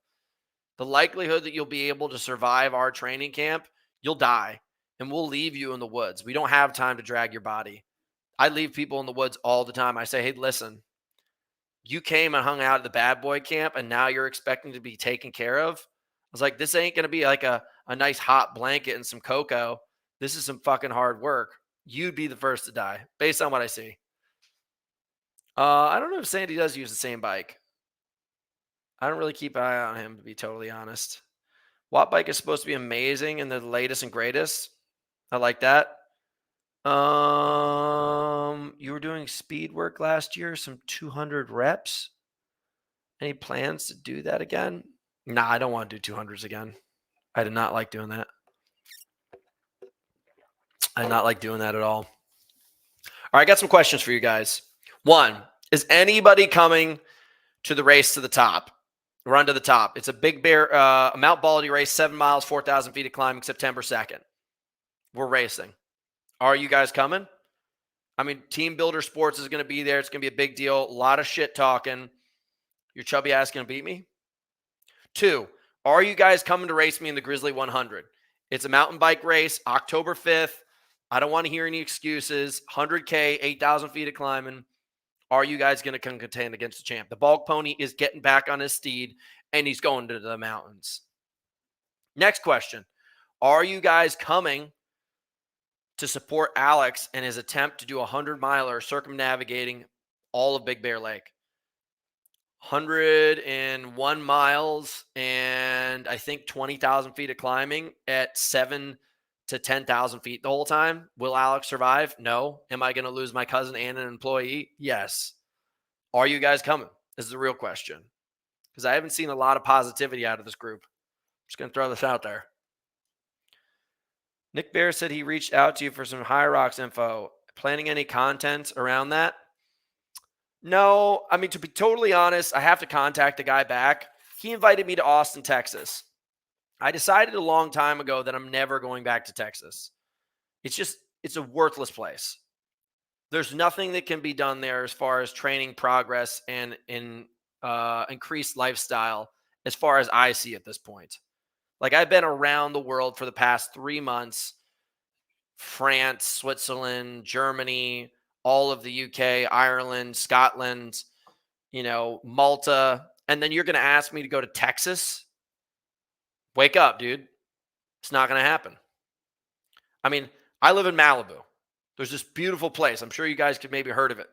The likelihood that you'll be able to survive our training camp, you'll die, and we'll leave you in the woods. We don't have time to drag your body. I leave people in the woods all the time. I say, hey, listen, you came and hung out at the bad boy camp, and now you're expecting to be taken care of. I was like, this ain't going to be like a nice hot blanket and some cocoa. This is some fucking hard work. You'd be the first to die based on what I see. I don't know if Sandy does use the same bike. I don't really keep an eye on him, to be totally honest. Watt bike is supposed to be amazing and the latest and greatest. I like that. You were doing speed work last year, some 200 reps. Any plans to do that again? Nah, I don't want to do 200s again. I did not like doing that. I did not like doing that at all. All right, I got some questions for you guys. One, is anybody coming to the race to the top? Run to the top. It's a Big Bear, Mount Baldy race, 7 miles, 4,000 feet of climbing, September 2nd. We're racing. Are you guys coming? I mean, Team Builder Sports is going to be there. It's going to be a big deal. A lot of shit talking. Your chubby ass going to beat me? 2, are you guys coming to race me in the Grizzly 100? It's a mountain bike race, October 5th. I don't want to hear any excuses. 100K, 8,000 feet of climbing. Are you guys going to come contend against the champ? The Bulk Pony is getting back on his steed, and he's going to the mountains. Next question. Are you guys coming to support Alex in his attempt to do a 100-miler circumnavigating all of Big Bear Lake? 101 miles and I think 20,000 feet of climbing at 7 to 10,000 feet the whole time. Will Alex survive? No. Am I going to lose my cousin and an employee? Yes. Are you guys coming? This is the real question. Because I haven't seen a lot of positivity out of this group. Just going to throw this out there. Nick Bear said he reached out to you for some High Rocks info. Planning any content around that? No, I mean, to be totally honest, I have to contact the guy back. He invited me to Austin, Texas. I decided a long time ago that I'm never going back to Texas. It's a worthless place. There's nothing that can be done there as far as training progress and increased lifestyle as far as I see at this point. Like, I've been around the world for the past 3 months, France, Switzerland, Germany, all of the UK, Ireland, Scotland, Malta. And then you're going to ask me to go to Texas? Wake up, dude. It's not going to happen. I mean, I live in Malibu. There's this beautiful place. I'm sure you guys could maybe heard of it.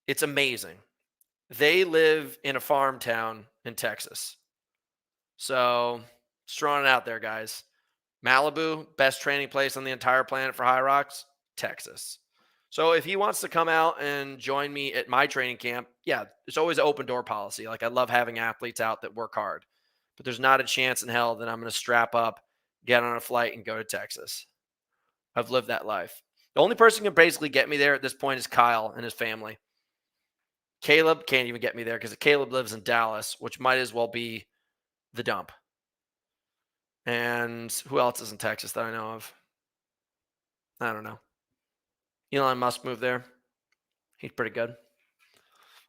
It's amazing. They live in a farm town in Texas. So, just throwing it out there, guys. Malibu, best training place on the entire planet for High Rocks, Texas. So if he wants to come out and join me at my training camp, yeah, it's always an open door policy. Like, I love having athletes out that work hard, but there's not a chance in hell that I'm going to strap up, get on a flight, and go to Texas. I've lived that life. The only person who can basically get me there at this point is Kyle and his family. Caleb can't even get me there because Caleb lives in Dallas, which might as well be the dump. And who else is in Texas that I know of? I don't know. Elon Musk moved there. He's pretty good.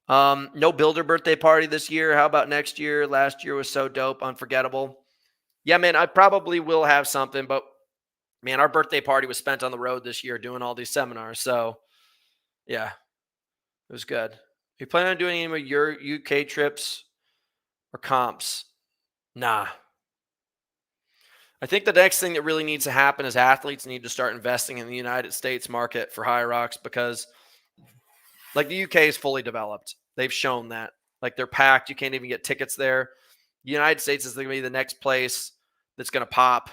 No builder birthday party this year. How about next year? Last year was so dope, unforgettable. Yeah, man, I probably will have something, but man, our birthday party was spent on the road this year doing all these seminars. So yeah, it was good. You plan on doing any of your UK trips or comps? Nah. I think the next thing that really needs to happen is athletes need to start investing in the United States market for High Rocks because, like, the UK is fully developed. They've shown that. Like, they're packed. You can't even get tickets there. The United States is going to be the next place that's going to pop.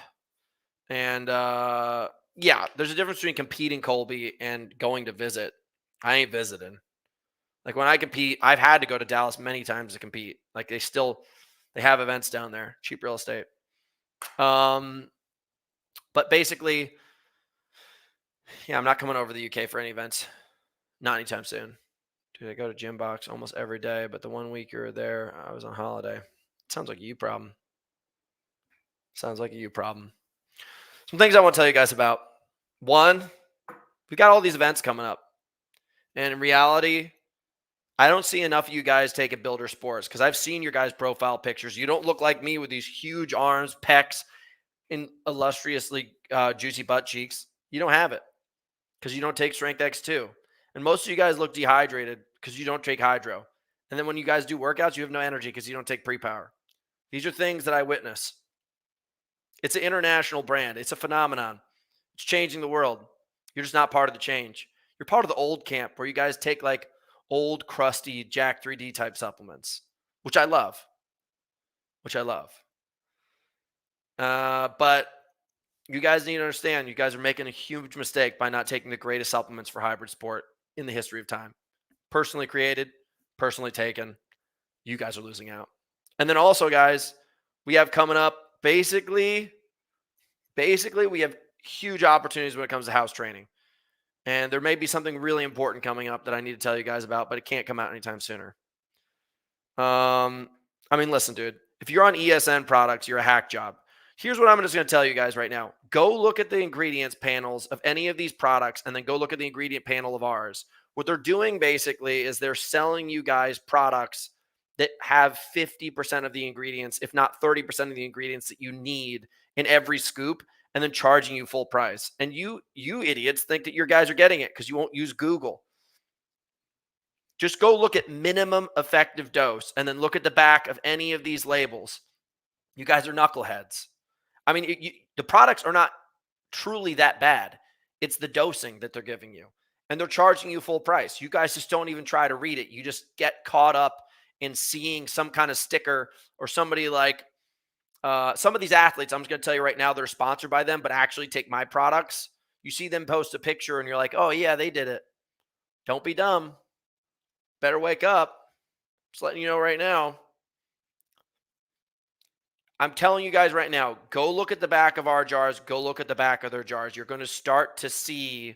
And, yeah, there's a difference between competing Colby and going to visit. I ain't visiting. Like, when I compete, I've had to go to Dallas many times to compete. Like, they have events down there, cheap real estate. But basically, yeah, I'm not coming over to the UK for any events. Not anytime soon. Dude, I go to Gym Box almost every day, but the 1 week you were there, I was on holiday. Sounds like a you problem. Sounds like a you problem. Some things I want to tell you guys about. One, we've got all these events coming up. And in reality, I don't see enough of you guys taking builder sports because I've seen your guys' profile pictures. You don't look like me with these huge arms, pecs, and illustriously juicy butt cheeks. You don't have it because you don't take Strength X2. And most of you guys look dehydrated because you don't take hydro. And then when you guys do workouts, you have no energy because you don't take pre-power. These are things that I witness. It's an international brand. It's a phenomenon. It's changing the world. You're just not part of the change. You're part of the old camp where you guys take like old, crusty Jack 3D type supplements, which I love. But you guys need to understand, you guys are making a huge mistake by not taking the greatest supplements for hybrid sport in the history of time. Personally created, personally taken. You guys are losing out. And then also, guys, we have coming up, basically, we have huge opportunities when it comes to house training. And there may be something really important coming up that I need to tell you guys about, but it can't come out anytime sooner. Listen, dude, if you're on ESN products, you're a hack job. Here's what I'm just going to tell you guys right now. Go look at the ingredients panels of any of these products and then go look at the ingredient panel of ours. What they're doing basically is they're selling you guys products that have 50% of the ingredients, if not 30% of the ingredients that you need in every scoop, and then charging you full price. And you idiots think that your guys are getting it because you won't use Google. Just go look at minimum effective dose and then look at the back of any of these labels. You guys are knuckleheads. I mean, the products are not truly that bad. It's the dosing that they're giving you. And they're charging you full price. You guys just don't even try to read it. You just get caught up and seeing some kind of sticker or somebody like some of these athletes, I'm just going to tell you right now, they're sponsored by them, but actually take my products. You see them post a picture and you're like, oh, yeah, they did it. Don't be dumb. Better wake up. Just letting you know right now. I'm telling you guys right now, go look at the back of our jars. Go look at the back of their jars. You're going to start to see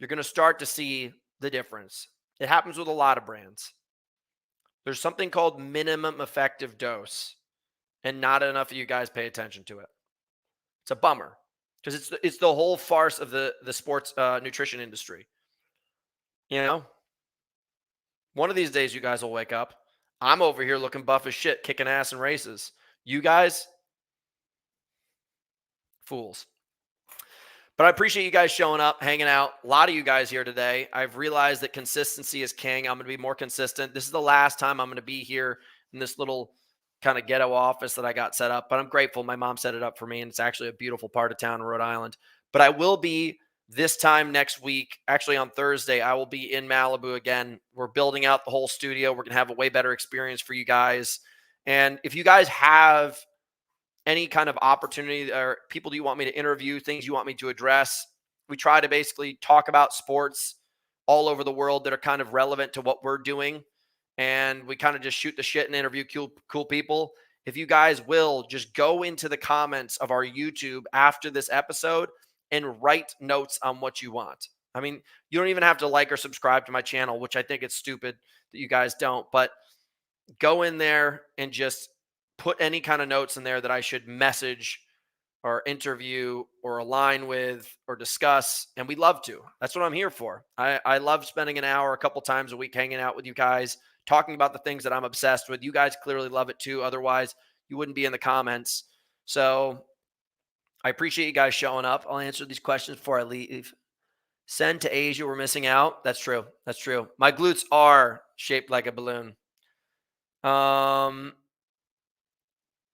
the difference. It happens with a lot of brands. There's something called minimum effective dose, and not enough of you guys pay attention to it. It's a bummer because it's the whole farce of the sports nutrition industry. You know, one of these days you guys will wake up. I'm over here looking buff as shit, kicking ass in races. You guys, fools. But I appreciate you guys showing up, hanging out. A lot of you guys here today. I've realized that consistency is king. I'm going to be more consistent. This is the last time I'm going to be here in this little kind of ghetto office that I got set up. But I'm grateful. My mom set it up for me, and it's actually a beautiful part of town in Rhode Island. But I will be this time next week. Actually, on Thursday, I will be in Malibu again. We're building out the whole studio. We're going to have a way better experience for you guys. And if you guys have any kind of opportunity or people do you want me to interview, things you want me to address, we try to basically talk about sports all over the world that are kind of relevant to what we're doing. And we kind of just shoot the shit and interview cool people. If you guys will just go into the comments of our YouTube after this episode and write notes on what you want. I mean, you don't even have to like or subscribe to my channel, which I think it's stupid that you guys don't, but go in there and just put any kind of notes in there that I should message or interview or align with or discuss. And we'd love to. That's what I'm here for. I love spending an hour a couple times a week hanging out with you guys, talking about the things that I'm obsessed with. You guys clearly love it too. Otherwise, you wouldn't be in the comments. So I appreciate you guys showing up. I'll answer these questions before I leave. Send to Asia. We're missing out. That's true. That's true. My glutes are shaped like a balloon.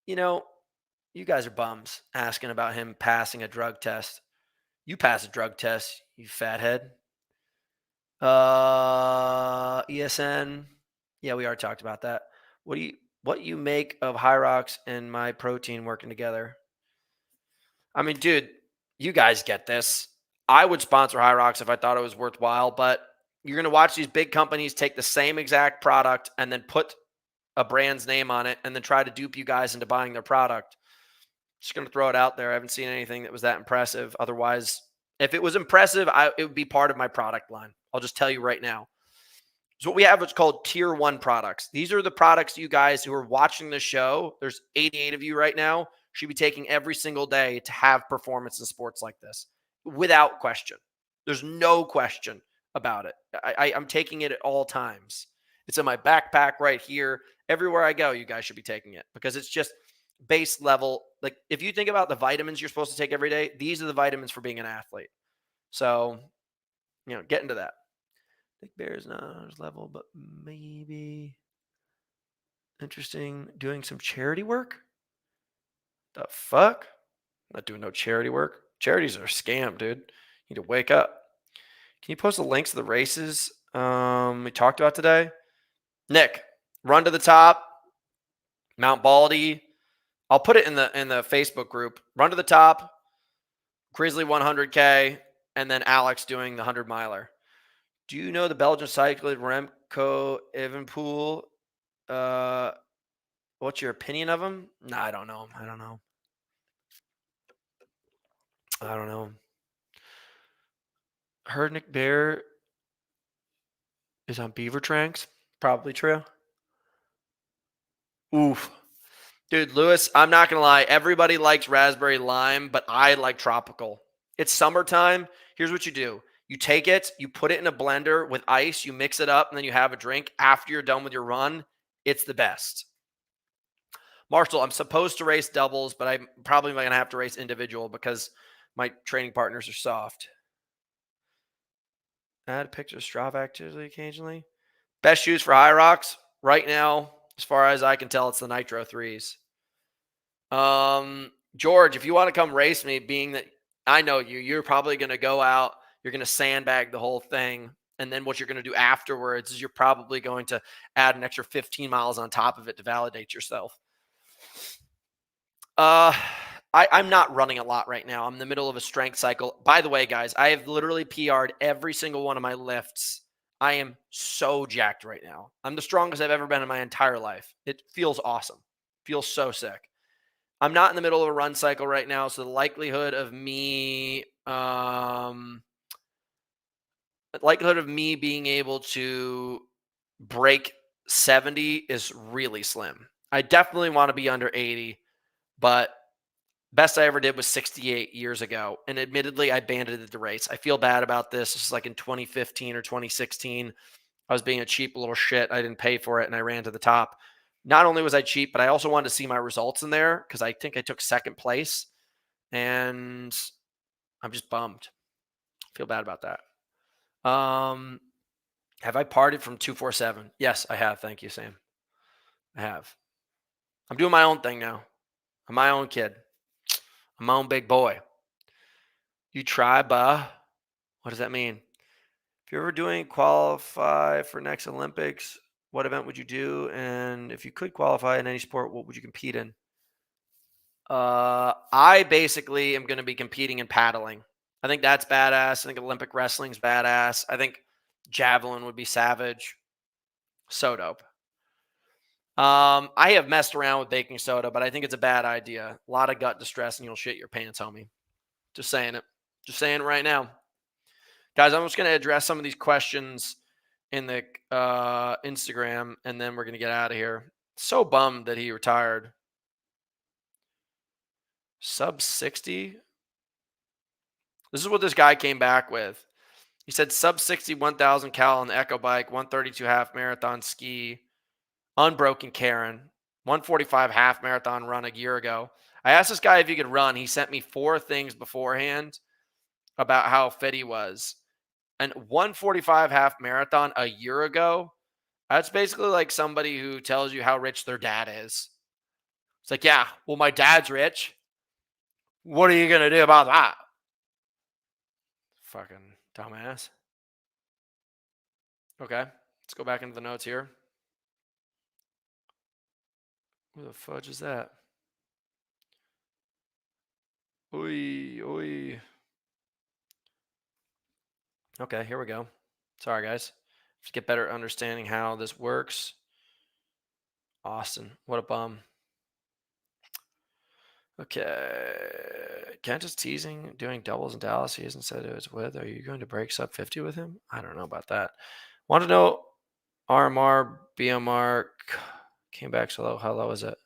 You know, you guys are bums asking about him passing a drug test. You pass a drug test, you fathead. ESN. Yeah, we already talked about that. What you make of High Rocks and my protein working together? I mean, dude, you guys get this. I would sponsor High Rocks if I thought it was worthwhile, but you're going to watch these big companies take the same exact product and then put a brand's name on it and then try to dupe you guys into buying their product. Just going to throw it out there. I haven't seen anything that was that impressive. Otherwise, if it was impressive, it would be part of my product line. I'll just tell you right now. So what we have is called tier 1 products. These are the products you guys who are watching the show. There's 88 of you right now. Should be taking every single day to have performance in sports like this without question. There's no question about it. I'm taking it at all times. It's in my backpack right here. Everywhere I go, you guys should be taking it because it's just base level. Like if you think about the vitamins you're supposed to take every day, these are the vitamins for being an athlete. So, get into that. Big Bear is not on his level, but maybe interesting doing some charity work. The fuck? I'm not doing no charity work. Charities are a scam, dude. You need to wake up. Can you post the links to the races we talked about today? Nick, Run to the Top, Mount Baldy. I'll put it in the Facebook group. Run to the Top, Grizzly 100K, and then Alex doing the 100 miler. Do you know the Belgian cyclist Remco Evenepoel? What's your opinion of him? No, I don't know. I don't know. Heard Nick Bear is on Beaver Tranks. Probably true. Oof. Dude, Lewis, I'm not going to lie. Everybody likes raspberry lime, but I like tropical. It's summertime. Here's what you do. You take it, you put it in a blender with ice, you mix it up, and then you have a drink after you're done with your run. It's the best. Marshall, I'm supposed to race doubles, but I'm probably going to have to race individual because my training partners are soft. Add a picture of Strava activity occasionally. Best shoes for High Rocks right now, as far as I can tell, it's the Nitro 3s. George, if you want to come race me, being that I know you're probably going to go out, you're going to sandbag the whole thing. And then what you're going to do afterwards is you're probably going to add an extra 15 miles on top of it to validate yourself. I'm not running a lot right now. I'm in the middle of a strength cycle. By the way, guys, I have literally PR'd every single one of my lifts. I am so jacked right now. I'm the strongest I've ever been in my entire life. It feels awesome. Feels so sick. I'm not in the middle of a run cycle right now, so the likelihood of me being able to break 70 is really slim. I definitely want to be under 80, but best I ever did was 68 years ago. And admittedly, I banded the race. I feel bad about this. This is like in 2015 or 2016. I was being a cheap little shit. I didn't pay for it and I ran to the top. Not only was I cheap, but I also wanted to see my results in there because I think I took second place. And I'm just bummed. Feel bad about that. Have I partied from 247? Yes, I have. Thank you, Sam. I have. I'm doing my own thing now. I'm my own kid. I'm my own big boy. You try, bah. What does that mean? If you're ever doing qualify for next Olympics, what event would you do? And if you could qualify in any sport, what would you compete in? I basically am going to be competing in paddling. I think that's badass. I think Olympic wrestling's badass. I think javelin would be savage. So dope. I have messed around with baking soda, but I think it's a bad idea. A lot of gut distress and you'll shit your pants, homie. Just saying it. Just saying it right now. Guys, I'm just going to address some of these questions in the Instagram, and then we're going to get out of here. So bummed that he retired. Sub 60? This is what this guy came back with. He said sub 60, 1,000 cal on the Echo bike, 132 half marathon ski, unbroken Karen, 145 half marathon run a year ago. I asked this guy if he could run. He sent me 4 things beforehand about how fit he was. And 145 half marathon a year ago, that's basically like somebody who tells you how rich their dad is. It's like, yeah, well, my dad's rich. What are you going to do about that? Fucking dumbass. Okay, let's go back into the notes here. Who the fudge is that? Oi, oi. Okay, here we go. Sorry, guys. Just get better understanding how this works. Austin, what a bum. Okay. Kent is teasing doing doubles in Dallas. He hasn't said who it's with. Are you going to break sub 50 with him? I don't know about that. Want to know RMR, BMR came back so low. How low is it?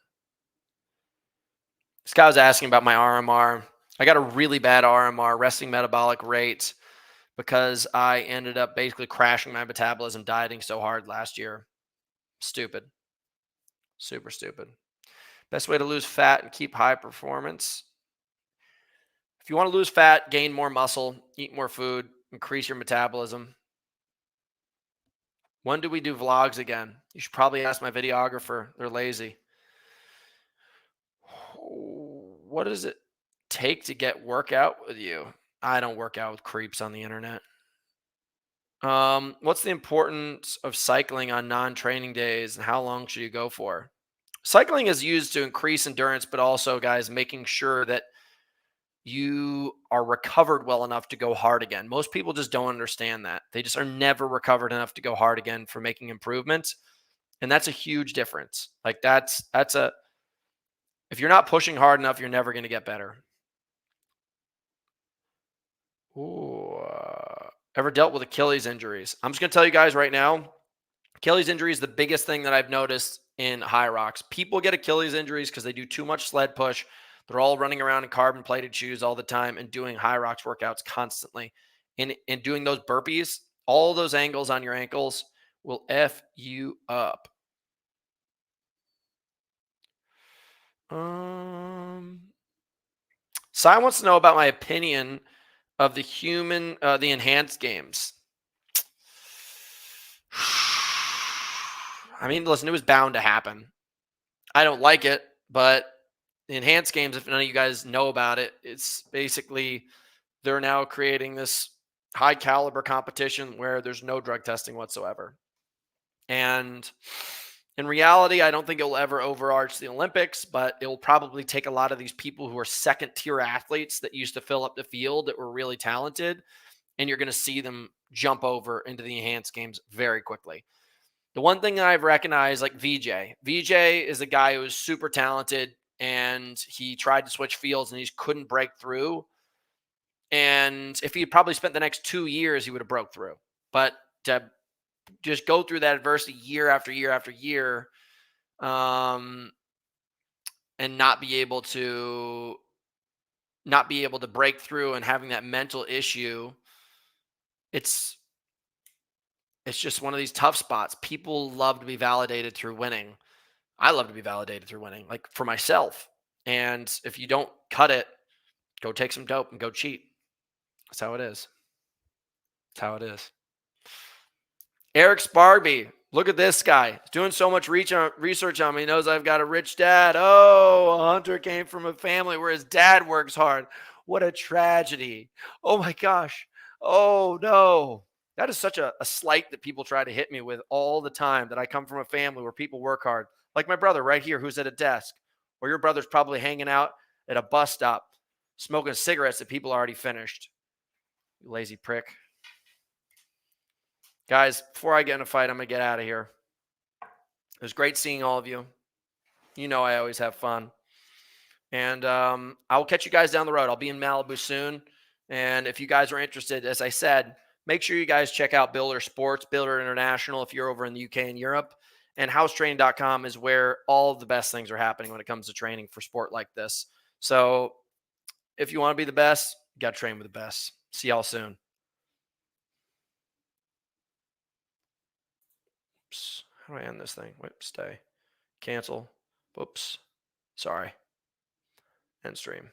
This guy was asking about my RMR. I got a really bad RMR, resting metabolic rate, because I ended up basically crashing my metabolism dieting so hard last year. Stupid. Super stupid. Best way to lose fat and keep high performance. If you want to lose fat, gain more muscle, eat more food, increase your metabolism. When do we do vlogs again? You should probably ask my videographer. They're lazy. What does it take to get workout with you? I don't work out with creeps on the internet. What's the importance of cycling on non-training days and how long should you go for? Cycling is used to increase endurance, but also, guys, making sure that you are recovered well enough to go hard again. Most people just don't understand that. They just are never recovered enough to go hard again for making improvements. And that's a huge difference. Like if you're not pushing hard enough, you're never going to get better. Ooh, ever dealt with Achilles injuries? I'm just going to tell you guys right now, Achilles injury is the biggest thing that I've noticed in high rocks. People get Achilles injuries because they do too much sled push. They're all running around in carbon plated shoes all the time and doing high rocks workouts constantly. And doing those burpees, all those angles on your ankles will F you up. Sai wants to know about my opinion of the enhanced games. I mean, listen, it was bound to happen. I don't like it, but the enhanced games, if none of you guys know about it, it's basically they're now creating this high caliber competition where there's no drug testing whatsoever. And in reality, I don't think it'll ever overarch the Olympics, but it'll probably take a lot of these people who are second tier athletes that used to fill up the field that were really talented, and you're going to see them jump over into the enhanced games very quickly. The one thing that I've recognized, like VJ is a guy who is super talented, and he tried to switch fields and he just couldn't break through. And if he had probably spent the next 2 years, he would have broke through. But to just go through that adversity year after year after year, um, and not be able to break through and having that mental issue, it's it's just one of these tough spots. People love to be validated through winning. I love to be validated through winning, like for myself. And if you don't cut it, go take some dope and go cheat. That's how it is. That's how it is. Eric Sparby. Look at this guy. He's doing so much research on me. He knows I've got a rich dad. Oh, a hunter came from a family where his dad works hard. What a tragedy. Oh my gosh. Oh no. That is such a slight that people try to hit me with all the time, that I come from a family where people work hard. Like my brother right here, who's at a desk, or your brother's probably hanging out at a bus stop smoking cigarettes that people already finished. You lazy prick. Guys, before I get in a fight, I'm going to get out of here. It was great seeing all of you. You know I always have fun. And I will catch you guys down the road. I'll be in Malibu soon. And if you guys are interested, as I said, make sure you guys check out Builder Sports, Builder International if you're over in the UK and Europe. And housetraining.com is where all of the best things are happening when it comes to training for sport like this. So if you want to be the best, you got to train with the best. See y'all soon. Oops. How do I end this thing? Wait, stay. Cancel. Whoops. Sorry. End stream.